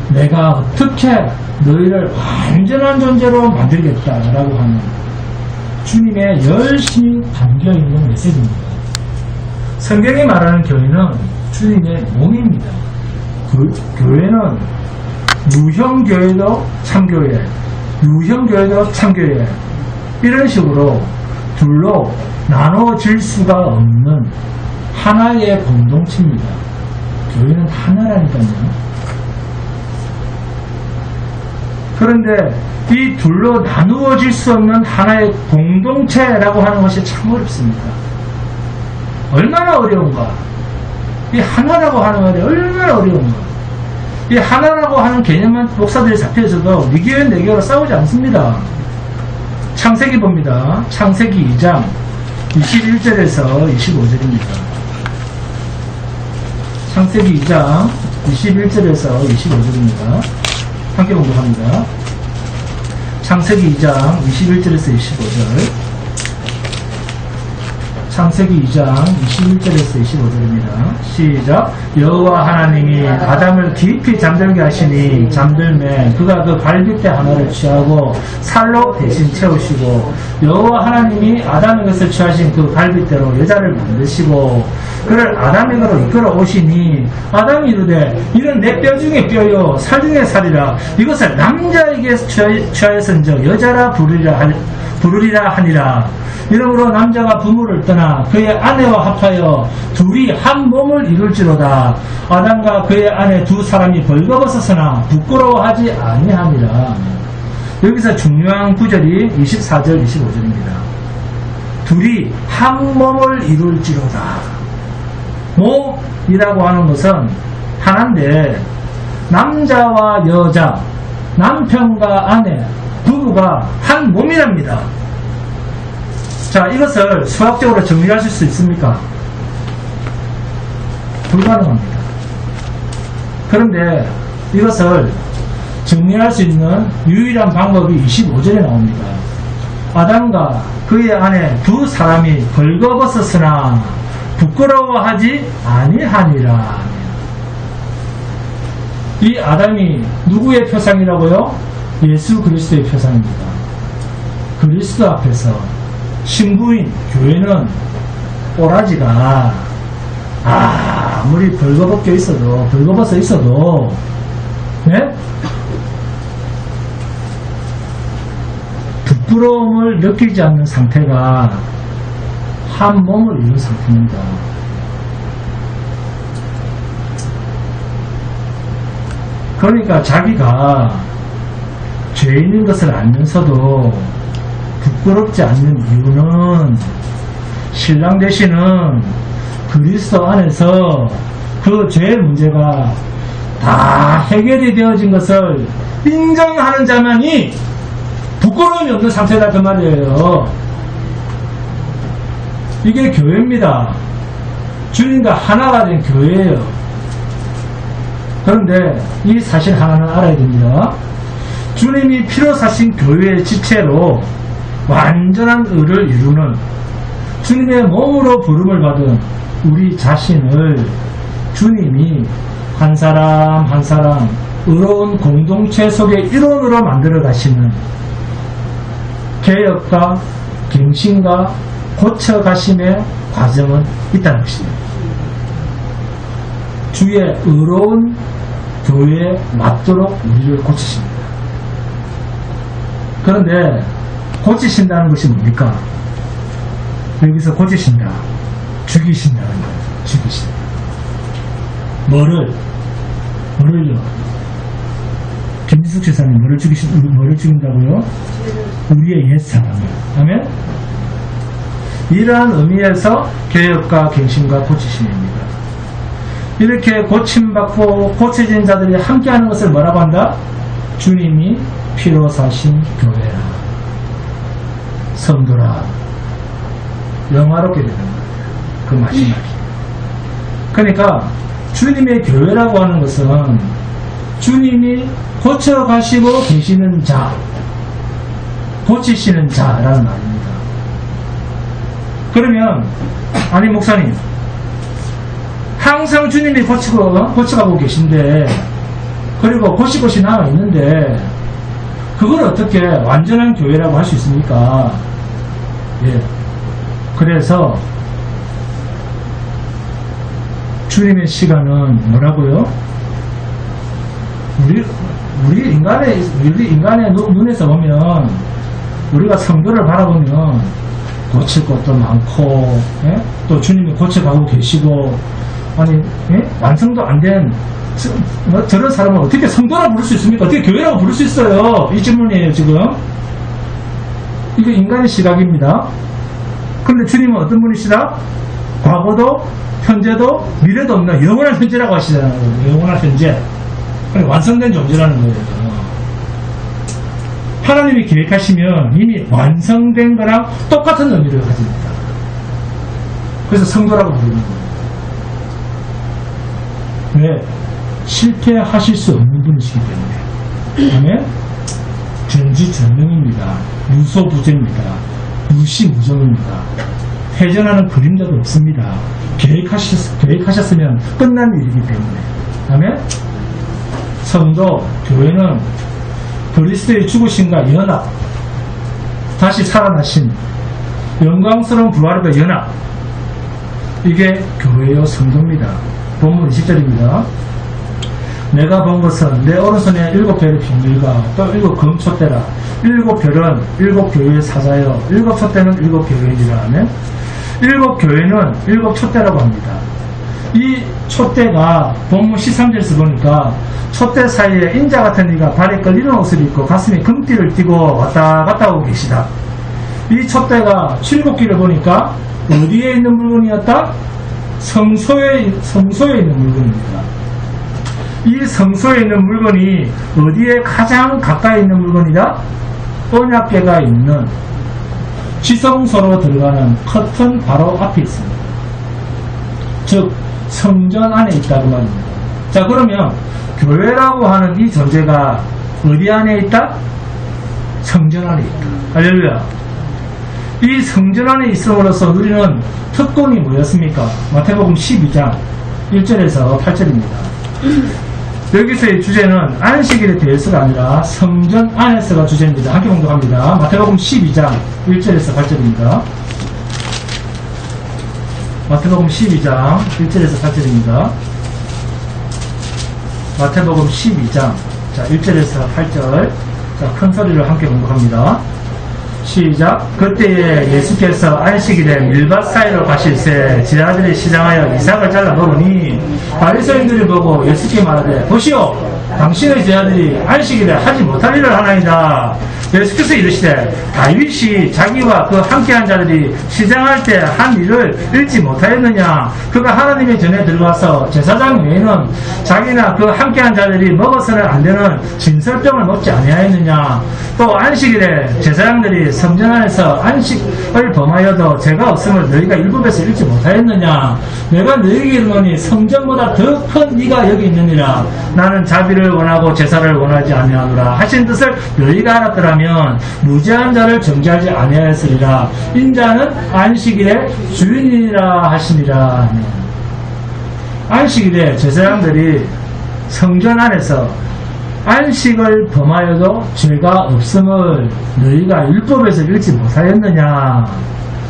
내가 어떻게 너희를 완전한 존재로 만들겠다라고 하는 주님의 열심히 담겨 있는 메시지입니다. 성경이 말하는 교회는 주님의 몸입니다. 그 교회는 유형교회도 참교회, 유형교회도 참교회, 이런 식으로 둘로 나눠질 수가 없는 하나의 공동체입니다. 교회는 하나라니까요. 그런데 이 둘로 나누어질 수 없는 하나의 공동체라고 하는 것이 참 어렵습니다. 얼마나 어려운가? 이 하나라고 하는 말이 얼마나 어려운가? 이 하나라고 하는 개념만 목사들이 잡혀있어도 네 교회 내 교회로 싸우지 않습니다. 창세기 봅니다. 창세기 2장 21절에서 25절입니다. 창세기 2장 21절에서 25절입니다. 함께 공부합니다. 창세기 2장 21절에서 25절. 창세기 2장 21절에서 25절입니다. 시작. 여호와 하나님이 아담을 깊이 잠들게 하시니 잠들매 그가 그 갈빗대 하나를 취하고 살로 대신 채우시고 여호와 하나님이 아담에게서 취하신 그 갈빗대로 여자를 만드시고 그를 아담에게로 이끌어 오시니 아담이 이르되 이는 내 뼈 중에 뼈요 살 중에 살이라 이것을 남자에게 취하여선즉 여자라 부르리라 하니라. 이러므로 남자가 부모를 떠나 그의 아내와 합하여 둘이 한 몸을 이룰지로다. 아담과 그의 아내 두 사람이 벌거벗었으나 부끄러워하지 아니하니라. 여기서 중요한 구절이 24절 25절입니다. 둘이 한 몸을 이룰지로다. 몸이라고 하는 것은 하나인데 남자와 여자, 남편과 아내, 부부가 한 몸이랍니다. 자, 이것을 수학적으로 정리하실 수 있습니까? 불가능합니다. 그런데 이것을 정리할 수 있는 유일한 방법이 25절에 나옵니다. 아담과 그의 아내 두 사람이 벌거벗었으나 부끄러워하지 아니하니라. 이 아담이 누구의 표상이라고요? 예수 그리스도의 표상입니다. 그리스도 앞에서 신부인 교회는 꼬라지가 아무리 벌거벗어 있어도 네? 부끄러움을 느끼지 않는 상태가 한 몸을 이룬 상태입니다. 그러니까 자기가 죄인인 것을 알면서도 부끄럽지 않는 이유는 신랑 되시는 그리스도 안에서 그 죄의 문제가 다 해결이 되어진 것을 인정하는 자만이 부끄러움이 없는 상태다 그 말이에요. 이게 교회입니다. 주님과 하나가 된 교회예요. 그런데 이 사실 하나는 알아야 됩니다. 주님이 피로 사신 교회의 지체로 완전한 의를 이루는 주님의 몸으로 부름을 받은 우리 자신을 주님이 한 사람 한 사람 의로운 공동체 속의 일원으로 만들어 가시는 개혁과 갱신과 고쳐가심의 과정은 있다는 것입니다. 주의 의로운 교회에 맞도록 우리를 고치십니다. 그런데 고치신다는 것이 뭡니까? 여기서 고치신다, 죽이신다는 거예요. 죽이신다. 뭐를요? 김지숙 지사님 뭐를 죽인다고요? 우리의 옛사람을. 아멘? 이러한 의미에서 개혁과 갱신과 고치심입니다. 이렇게 고침받고 고쳐진 자들이 함께하는 것을 뭐라고 한다? 주님이 피로 사신 교회라, 성도라. 영화롭게 되는 거예요. 그 마지막이. 그러니까 주님의 교회라고 하는 것은 주님이 고쳐가시고 계시는 자, 고치시는 자라는 말입니다. 그러면 아니 목사님, 항상 주님이 고쳐가고 계신데, 그리고 고칠 것이 남아 있는데 그걸 어떻게 완전한 교회라고 할 수 있습니까? 예. 그래서 주님의 시간은 뭐라고요? 우리 인간의 눈에서 보면, 우리가 성도를 바라보면 고칠 것도 많고, 예? 또 주님이 고쳐가고 계시고, 아니, 예? 완성도 안 된 저런 사람을 어떻게 성도라고 부를 수 있습니까? 어떻게 교회라고 부를 수 있어요? 이 질문이에요 지금. 이게 인간의 시각입니다. 그런데 주님은 어떤 분이시다? 과거도 현재도 미래도 없는 영원한 현재라고 하시잖아요. 영원한 현재. 그러니까 완성된 존재라는 거예요. 하나님이 계획하시면 이미 완성된 거랑 똑같은 의미를 가집니다. 그래서 성도라고 부르는 거예요. 왜? 실패하실 수 없는 분이시기 때문에. 아멘? 전지전능입니다. 무소부재입니다. 무시무정입니다. 회전하는 그림자도 없습니다. 계획하셨으면 끝난 일이기 때문에. 아멘? 성도, 교회는 그리스도의 죽으심과 연합, 다시 살아나신 영광스러운 부활과 연합, 이게 교회요 성도입니다. 본문 20절입니다. 내가 본 것은 내 오른손에 7별의 비밀과 또 7금촛대라. 7별은 7교회의 사자여 7촛대는 7교회이라 하면 7교회는 7촛대라고 합니다. 이 촛대가 본문 13절에서 보니까 촛대 사이에 인자 같은 이가 발에 끌리는 옷을 입고 가슴에 금띠를 띠고 왔다 갔다 하고 계시다. 이 촛대가 출애굽기를 보니까 어디에 있는 물건이었다? 성소에 있는 물건입니다. 이 성소에 있는 물건이 어디에 가장 가까이 있는 물건이다? 언약궤가 있는 지성소로 들어가는 커튼 바로 앞에 있습니다. 즉 성전 안에 있다고 말입니다. 자, 그러면 교회라고 하는 이 존재가 어디 안에 있다? 성전 안에 있다. 할렐루야. 이 성전 안에 있음으로써 누리는 특권이 뭐였습니까? 마태복음 12장 1절에서 8절입니다. 여기서의 주제는 안식일에 대해서가 아니라 성전 안에서가 주제입니다. 함께 공독합니다. 마태복음 12장 1절에서 8절입니다. 마태복음 12장 1절에서 8절입니다. 마태복음 12장 자 1절에서 8절. 자, 큰 소리로 함께 공독합니다. 시작. 그때에 예수께서 안식일에 밀밭 사이로 가실새 제자들이 시장하여 이삭을 잘라 먹으니 바리새인들이 보고 예수께 말하되 보시오 당신의 제자들이 안식일에 하지 못할 일을 하나이다. 예수께서 이르시되 다윗이 자기와 그 함께한 자들이 시장할 때 한 일을 읽지 못하였느냐. 그가 하나님의 전에 들어가서 제사장 외에는 자기나 그 함께한 자들이 먹어서는 안 되는 진설병을 먹지 아니하였느냐. 또 안식일에 제사장들이 성전 안에서 안식을 범하여도 죄가 없음을 너희가 율법에서 읽지 못하였느냐. 내가 너희에게 이르노니 성전보다 더 큰 이가 여기 있느니라. 나는 자비를 원하고 제사를 원하지 아니하노라 하신 뜻을 너희가 알았더라면 무죄한 자를 정죄하지 아니하였으리라. 인자는 안식일의 주인이라 하시니라. 안식일에 제사장들이 성전 안에서 안식을 범하여도 죄가 없음을 너희가 율법에서 읽지 못하였느냐.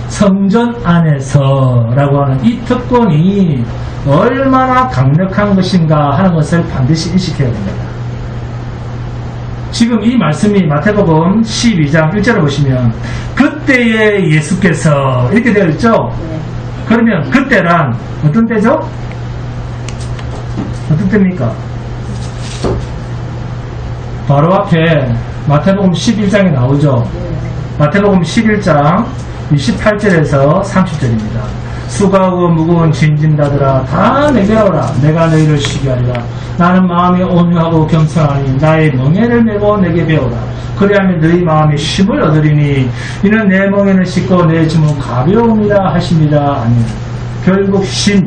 성전 안에서라고 하는 이 특권이 얼마나 강력한 것인가 하는 것을 반드시 인식해야 됩니다. 지금 이 말씀이 마태복음 12장 1절을 보시면 그때에 예수께서 이렇게 되어 있죠. 그러면 그때란 어떤 때죠? 어떤 때입니까? 바로 앞에 마태복음 11장에 나오죠. 마태복음 11장 28절에서 30절입니다. 수고하고 무거운 짐진 자들아 다 내게로 오라. 내가 너희를 쉬게 하리라. 나는 마음이 온유하고 겸손하니 나의 멍에를 메고 내게 배우라. 그리하면 너희 마음이 쉼을 얻으리니 이는 내 멍에는 씻고 내 짐은 가벼움이라 하십니다. 아멘. 결국 쉼,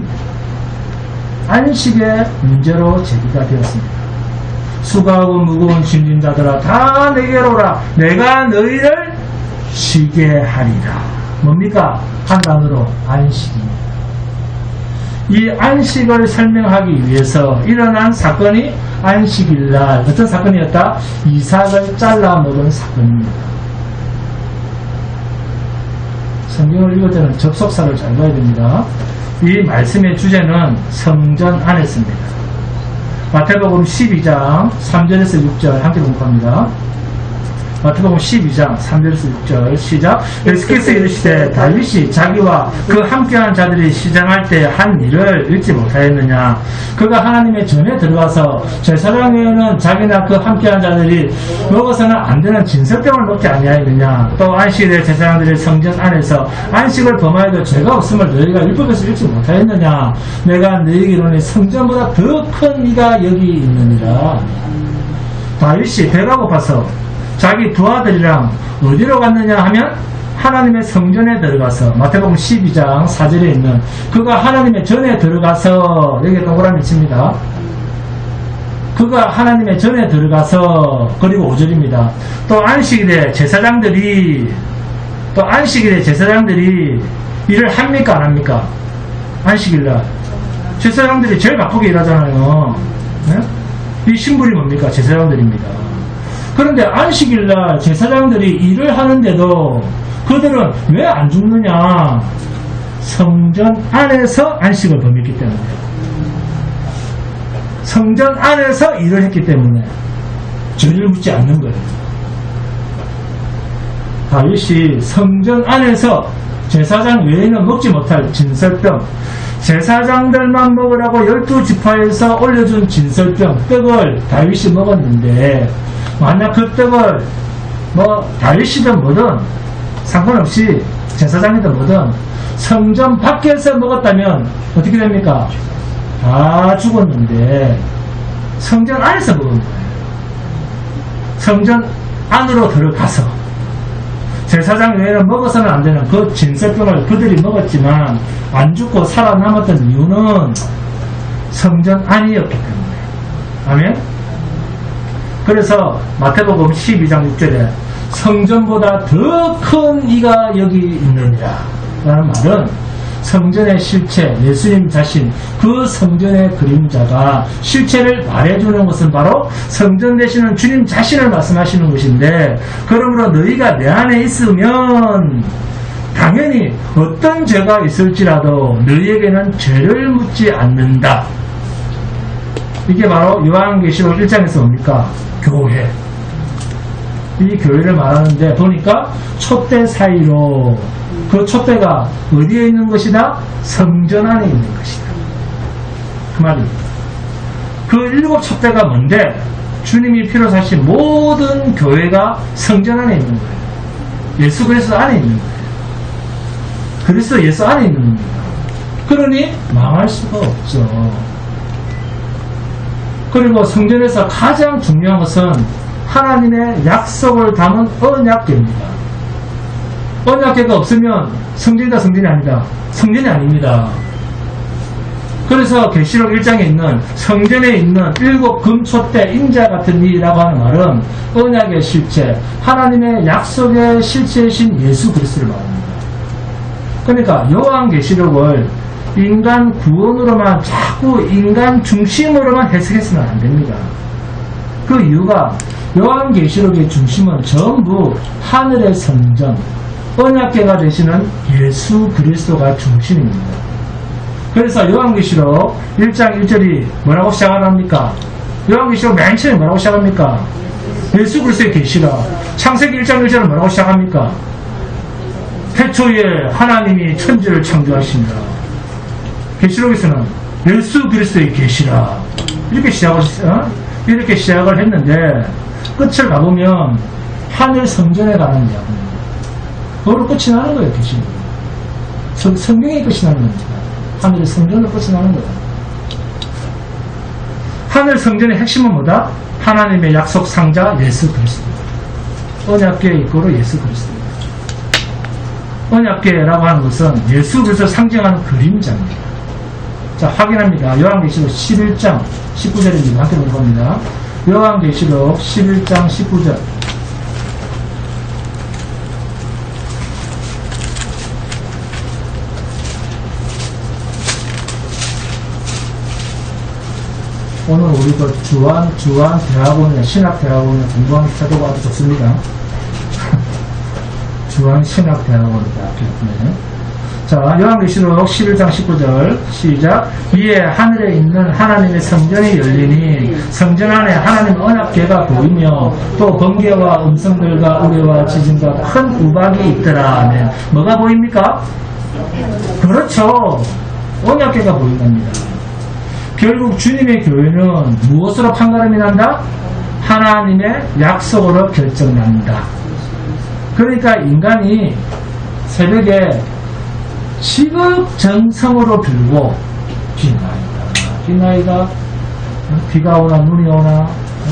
안식의 문제로 제기가 되었습니다. 수고하고 무거운 짐진 자들아 다 내게로 오라. 내가 너희를 쉬게 하리라. 뭡니까? 한 단어로 안식입니다. 이 안식을 설명하기 위해서 일어난 사건이 안식일날 어떤 사건이었다? 이삭을 잘라 먹은 사건입니다. 성경을 읽을 때는 접속사를 잘 봐야 됩니다. 이 말씀의 주제는 성전 안에서입니다. 마태복음 12장 3절에서 6절 함께 공부합니다. 마태복음 12장 3절에서 6절 시작. 예수께서 이르시되 다윗이 자기와 그 함께한 자들이 시장할 때 한 일을 읽지 못하였느냐. 그가 하나님의 전에 들어가서 제사장 외에는 자기나 그 함께한 자들이 먹어서는 안 되는 진설병을 먹지 아니하였느냐. 또 안식일에 제사장들이 성전 안에서 안식을 범하여도 죄가 없음을 너희가 율법에서 읽지 못하였느냐. 내가 너희에게 이르노니 성전보다 더 큰 이가 여기 있느니라. 다윗이 배가 고파서 자기 부하들이랑 어디로 갔느냐 하면 하나님의 성전에 들어가서 마태복음 12장 4절에 있는 그가 하나님의 전에 들어가서 여기 동그라미 칩니다. 그가 하나님의 전에 들어가서 그리고 5절입니다. 또 안식일에 제사장들이 일을 합니까 안 합니까? 안식일날 제사장들이 제일 바쁘게 일하잖아요. 네? 이 신분이 뭡니까? 제사장들입니다. 그런데 안식일날 제사장들이 일을 하는데도 그들은 왜 안 죽느냐? 성전 안에서 안식을 범했기 때문에, 성전 안에서 일을 했기 때문에 죄를 묻지 않는 거예요. 다윗이 성전 안에서 제사장 외에는 먹지 못할 진설병, 제사장들만 먹으라고 12지파에서 올려준 진설병 떡을 다윗이 먹었는데, 만약 그 떡을 다윗이든 뭐든 상관없이 제사장이든 뭐든 성전 밖에서 먹었다면 어떻게 됩니까? 다 죽었는데 성전 안에서 먹은 거예요. 성전 안으로 들어가서 제사장 외에는 먹어서는 안 되는 그 진설병을 그들이 먹었지만 안 죽고 살아남았던 이유는 성전 안이었기 때문에. 아멘? 그래서 마태복음 12장 6절에 성전보다 더 큰 이가 여기 있느니라 라는 말은 성전의 실체, 예수님 자신, 그 성전의 그림자가 실체를 말해주는 것은 바로 성전 되시는 주님 자신을 말씀하시는 것인데, 그러므로 너희가 내 안에 있으면 당연히 어떤 죄가 있을지라도 너희에게는 죄를 묻지 않는다. 이게 바로 요한계시록 1장에서 뭡니까? 교회. 이 교회를 말하는데 보니까 촛대 사이로 그 촛대가 어디에 있는 것이다? 성전 안에 있는 것이다. 그 말입니다. 그 7 촛대가 뭔데? 주님이 피로 사신 모든 교회가 성전 안에 있는 거예요. 예수 그리스도 안에 있는 거예요. 그리스도 예수 안에 있는 겁니다. 그러니 망할 수가 없죠. 그리고 성전에서 가장 중요한 것은 하나님의 약속을 담은 언약궤입니다. 언약궤가 없으면 성전이다 성전이 아니다. 성전이 아닙니다. 그래서 계시록 1장에 있는 성전에 있는 7 금촛대 인자 같은 이라고 하는 말은 언약의 실체, 하나님의 약속의 실체이신 예수 그리스도를 말합니다. 그러니까 요한계시록을 인간 구원으로만 자꾸 인간 중심으로만 해석해서는 안 됩니다. 그 이유가 요한계시록의 중심은 전부 하늘의 성전, 언약궤가 되시는 예수 그리스도가 중심입니다. 그래서 요한계시록 1장 1절이 뭐라고 시작합니까? 요한계시록 맨 처음에 뭐라고 시작합니까? 예수 그리스도의 계시라. 창세기 1장 1절은 뭐라고 시작합니까? 태초에 하나님이 천지를 창조하신다. 계시록에서는 예수 그리스도의 계시라. 이렇게 시작을 했는데 끝을 가보면 하늘 성전에 가는 이야기입니다. 그걸로 끝이 나는 거예요. 계시록. 성경의 끝이 나는 겁니다. 하늘의 성전으로 끝이 나는 거예요. 하늘 성전의 핵심은 뭐다? 하나님의 약속 상자 예수 그리스도. 언약궤의 입고로 예수 그리스도. 언약궤라고 하는 것은 예수 그리스도를 상징하는 그림자입니다. 자, 확인합니다. 요한계시록 11장 19절입니다. 함께 읽어봅니다. 요한계시록 11장 19절. 오늘 우리 그 주한대학원에, 신학대학원에 공부하는 태도가 아주 좋습니다. 주한신학대학원이다. 자, 요한계시록 11장 19절 시작. 이에 하늘에 있는 하나님의 성전이 열리니 성전 안에 하나님 언약궤가 보이며 또 번개와 음성들과 우레와 지진과 큰 우박이 있더라. 네. 뭐가 보입니까? 그렇죠. 언약궤가 보인답니다. 결국 주님의 교회는 무엇으로 판가름이 난다? 하나님의 약속으로 결정난다. 그러니까 인간이 새벽에 시극정성으로 빌고 비나이다 비가 오나 눈이 오나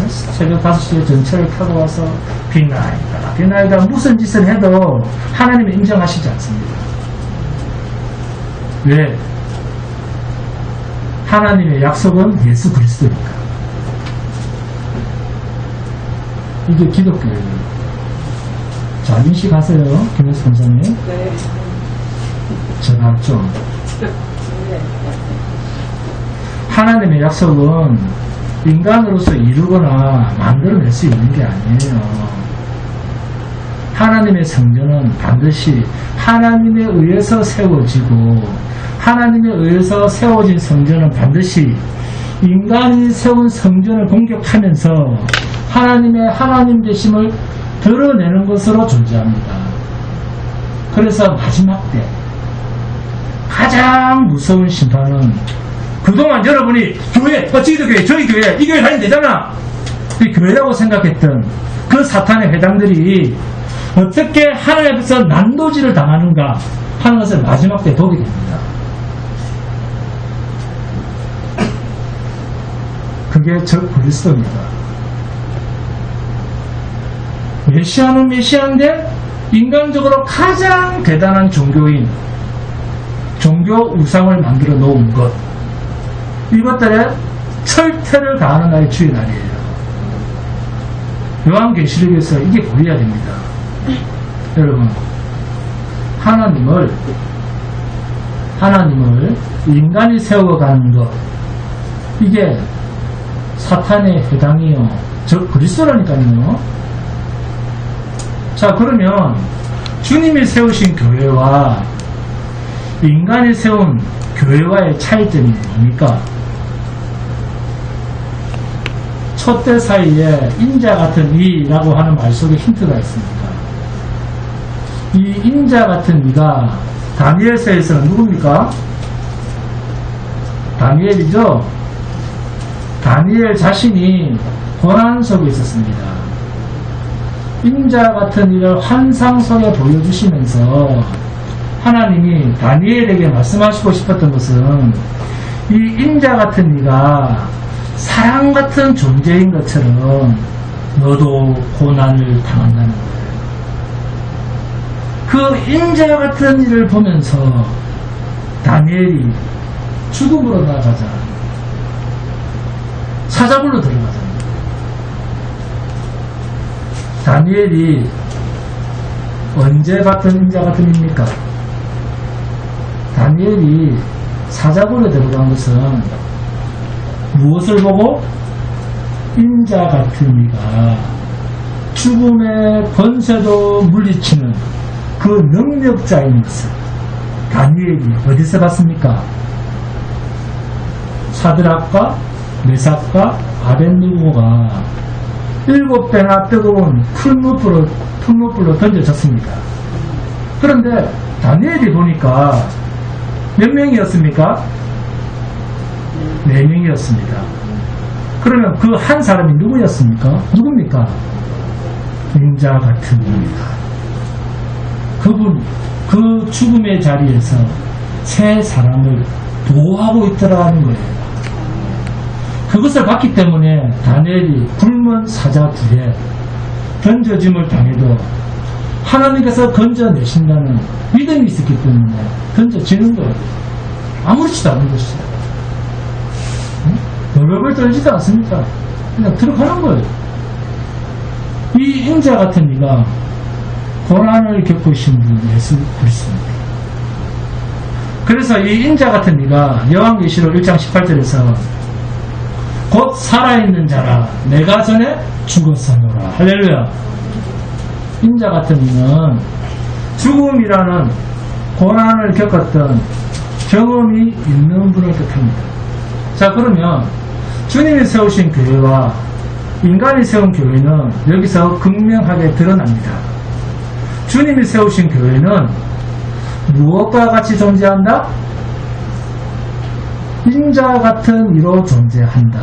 새벽 5시에 전철을 타고 와서 비나이다 무슨 짓을 해도 하나님이 인정하시지 않습니다. 왜? 하나님의 약속은 예수 그리스도니까. 이게 기독교예요. 자, 인식하세요, 김혜수 권사님. 네. 제발 좀. 하나님의 약속은 인간으로서 이루거나 만들어낼 수 있는 게 아니에요. 하나님의 성전은 반드시 하나님에 의해서 세워지고, 하나님에 의해서 세워진 성전은 반드시 인간이 세운 성전을 공격하면서 하나님의 하나님 되심을 드러내는 것으로 존재합니다. 그래서 마지막 때 가장 무서운 심판은 그동안 여러분이 교회, 어찌도 교회, 저희 교회, 이 교회 다니면 되잖아. 그 교회라고 생각했던 그 사탄의 회당들이 어떻게 하나님 앞에서 난도질을 당하는가 하는 것을 마지막 때 보게 됩니다. 그게 저 그리스도입니다. 메시아는 메시아인데 인간적으로 가장 대단한 종교인, 종교 우상을 만들어 놓은 것, 이것들에 철퇴를 가하는 날이 주의 날이에요. 요한계시록에서 이게 보여야 됩니다. 여러분, 하나님을 인간이 세워가는 것, 이게 사탄의 회당이요, 저 그리스도라니까요. 자, 그러면 주님이 세우신 교회와 인간이 세운 교회와의 차이점이 뭡니까? 촛대 사이에 인자 같은 이라고 하는 말 속에 힌트가 있습니다. 이 인자 같은 이가 다니엘서에서는 누굽니까? 다니엘이죠. 다니엘 자신이 고난 속에 있었습니다. 인자 같은 이를 환상 속에 보여주시면서 하나님이 다니엘에게 말씀하시고 싶었던 것은 이 인자 같은 이가 사랑 같은 존재인 것처럼 너도 고난을 당한다는 거예요. 그 인자 같은 일을 보면서 다니엘이 죽음으로 나가자. 사자굴로 들어가자. 다니엘이 언제 같은 인자 같은 입니까? 다니엘이 사자굴에 들어간 것은 무엇을 보고? 인자 같은 이가 죽음의 권세도 물리치는 그 능력자인 것을 다니엘이 어디서 봤습니까? 사드락과 메삭과 아벳느고가 7배나 뜨거운 풀무불로 던져졌습니다. 그런데 다니엘이 보니까 몇 명이었습니까? 4명이었습니다. 그러면 그 한 사람이 누구였습니까? 누굽니까? 인자 같은 분입니다. 그분, 그 죽음의 자리에서 세 사람을 보호하고 있더라는 거예요. 그것을 봤기 때문에 다니엘이 굶은 사자굴에 던져짐을 당해도 하나님께서 건져내신다는 믿음이 있었기 때문에 던져지는 거예요. 아무렇지도 않은 것이죠. 벌벌벌 떨지도 않습니까? 그냥 들어가는 거예요. 이 인자 같은 이가 고난을 겪으신 분 예수 그리스도입니다. 그래서 이 인자 같은 이가 요한계시록 1장 18절에서 곧 살아있는 자라 내가 전에 죽었으노라. 할렐루야. 인자 같은 이는 죽음이라는 고난을 겪었던 경험이 있는 분을 뜻합니다. 자, 그러면 주님이 세우신 교회와 인간이 세운 교회는 여기서 극명하게 드러납니다. 주님이 세우신 교회는 무엇과 같이 존재한다? 인자 같은 이로 존재한다.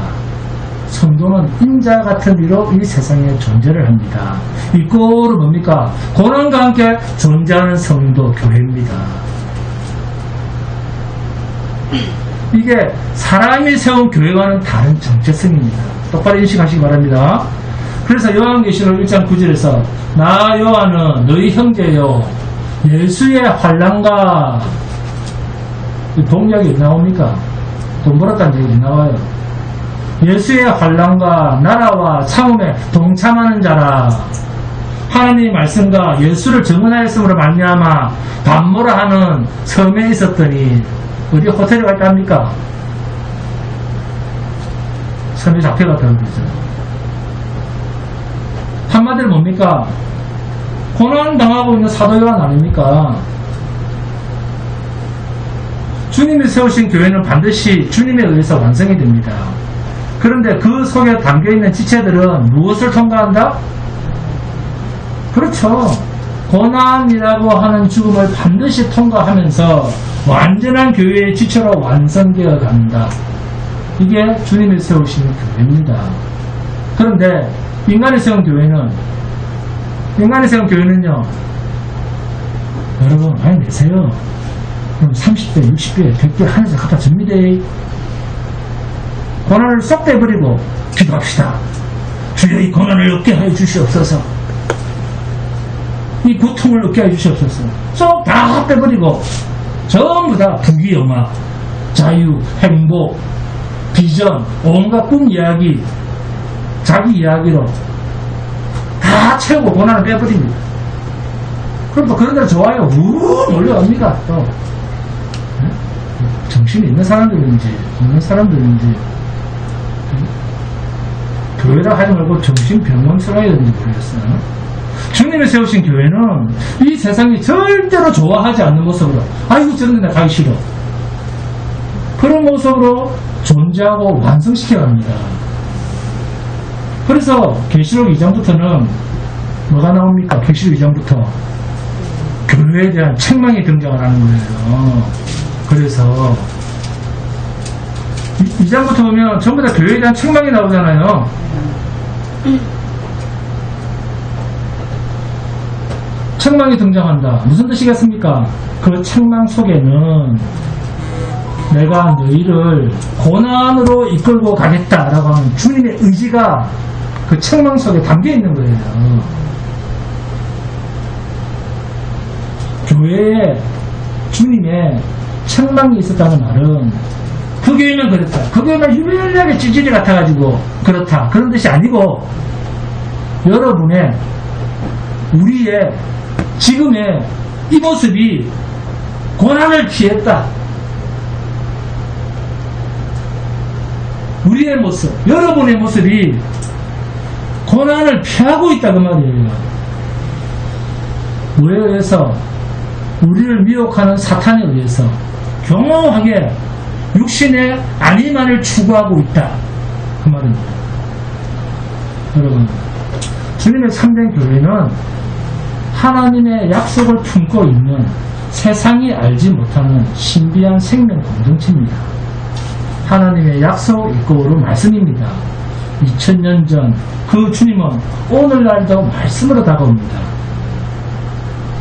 성도는 인자 같은 이로 이 세상에 존재를 합니다. 이 꼴은 뭡니까? 고난과 함께 존재하는 성도 교회입니다. 이게 사람이 세운 교회와는 다른 정체성입니다. 똑바로 인식하시기 바랍니다. 그래서 요한계시록 1장 9절에서 나 요한은 너희 형제요 예수의 환난과 동력이 나옵니까? 돈 벌었다는 얘기 나와요. 예수의 환난과 나라와 참음에 동참하는 자라. 하나님의 말씀과 예수를 증언하였음으로 말미암아 반모라 하는 섬에 있었더니 어디 호텔에 갈 때 합니까? 섬에 잡혀갔다는 거죠. 한마디로 뭡니까? 고난당하고 있는 사도 요한 아닙니까? 주님이 세우신 교회는 반드시 주님에 의해서 완성이 됩니다. 그런데 그 속에 담겨있는 지체들은 무엇을 통과한다? 그렇죠. 고난이라고 하는 죽음을 반드시 통과하면서 완전한 교회의 지체로 완성되어 간다. 이게 주님이 세우신 교회입니다. 그런데 인간이 세운 교회는요, 여러분 많이 내세요. 그럼 30배, 60배, 100배 하늘에서 갖다 줍니다. 고난을 쏙 빼버리고 기도합시다. 주여 이 고난을 얻게 하여 주시옵소서. 이 고통을 얻게 하여 주시옵소서. 쏙 다 빼버리고 전부 다 부귀영화, 자유, 행복, 비전, 온갖 꿈 이야기, 자기 이야기로 다 채우고 고난을 빼버립니다. 그럼 또 그런 대로 좋아요. 몰려옵니다. 또 정신이 있는 사람들인지 없는 사람들인지 교회라 하지 말고 정신병원처럼 해야 되는지 모르겠어요. 주님이 세우신 교회는 이 세상이 절대로 좋아하지 않는 모습으로 아이고 저런 데 나 가기 싫어. 그런 모습으로 존재하고 완성시켜 갑니다. 그래서 계시록 2장부터는 뭐가 나옵니까? 계시록 2장부터 교회에 대한 책망이 등장을 하는 거예요. 그래서 2장부터 보면 전부 다 교회에 대한 책망이 나오잖아요. 책망이 등장한다. 무슨 뜻이겠습니까? 그 책망 속에는 내가 너희를 고난으로 이끌고 가겠다라고 하는 주님의 의지가 그 책망 속에 담겨 있는 거예요. 교회에 주님의 책망이 있었다는 말은 그 교회만 그렇다. 그 교회만 유일하게 찌질이 같아가지고 그렇다. 그런 뜻이 아니고 여러분의 우리의 지금의 이 모습이 고난을 피했다. 우리의 모습, 여러분의 모습이 고난을 피하고 있다 그 말이에요. 왜 의해서? 우리를 미혹하는 사탄에 의해서 교묘하게 육신의 안위만을 추구하고 있다 그 말입니다. 여러분, 주님의 참된 교회는 하나님의 약속을 품고 있는 세상이 알지 못하는 신비한 생명 공동체입니다. 하나님의 약속 이꼬르 말씀입니다. 2000년 전 그 주님은 오늘날도 말씀으로 다가옵니다.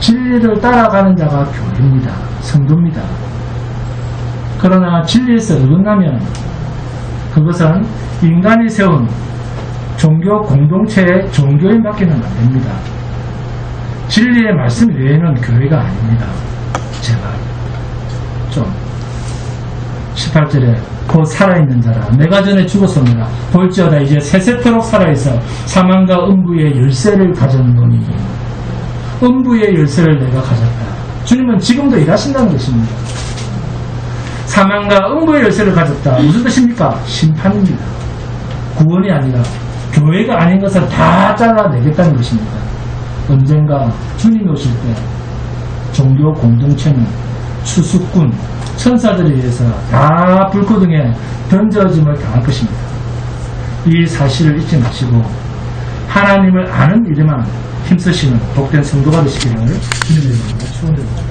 진리를 따라가는 자가 교회입니다. 성도입니다. 그러나 진리에서 어긋나면 그것은 인간이 세운 종교 공동체의 종교인밖에는 안 됩니다. 진리의 말씀 외에는 교회가 아닙니다. 제발 좀 18절에 곧 살아있는 자라 내가 전에 죽었었느라 볼지어다 이제 세세토록 살아있어 사망과 음부의 열쇠를 가졌노니 음부의 열쇠를 내가 가졌다. 주님은 지금도 일하신다는 것입니다. 사망과 음부의 열쇠를 가졌다. 무슨 뜻입니까? 심판입니다. 구원이 아니라 교회가 아닌 것을 다 잘라내겠다는 것입니다. 언젠가 주님이 오실 때 종교 공동체는 추수꾼, 천사들에 의해서 다 불구덩이에 던져짐을 당할 것입니다. 이 사실을 잊지 마시고 하나님을 아는 일에만 힘쓰시는 복된 성도가 되시기를 주님의 이름으로 축원드립니다.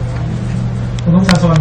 찬송합니다.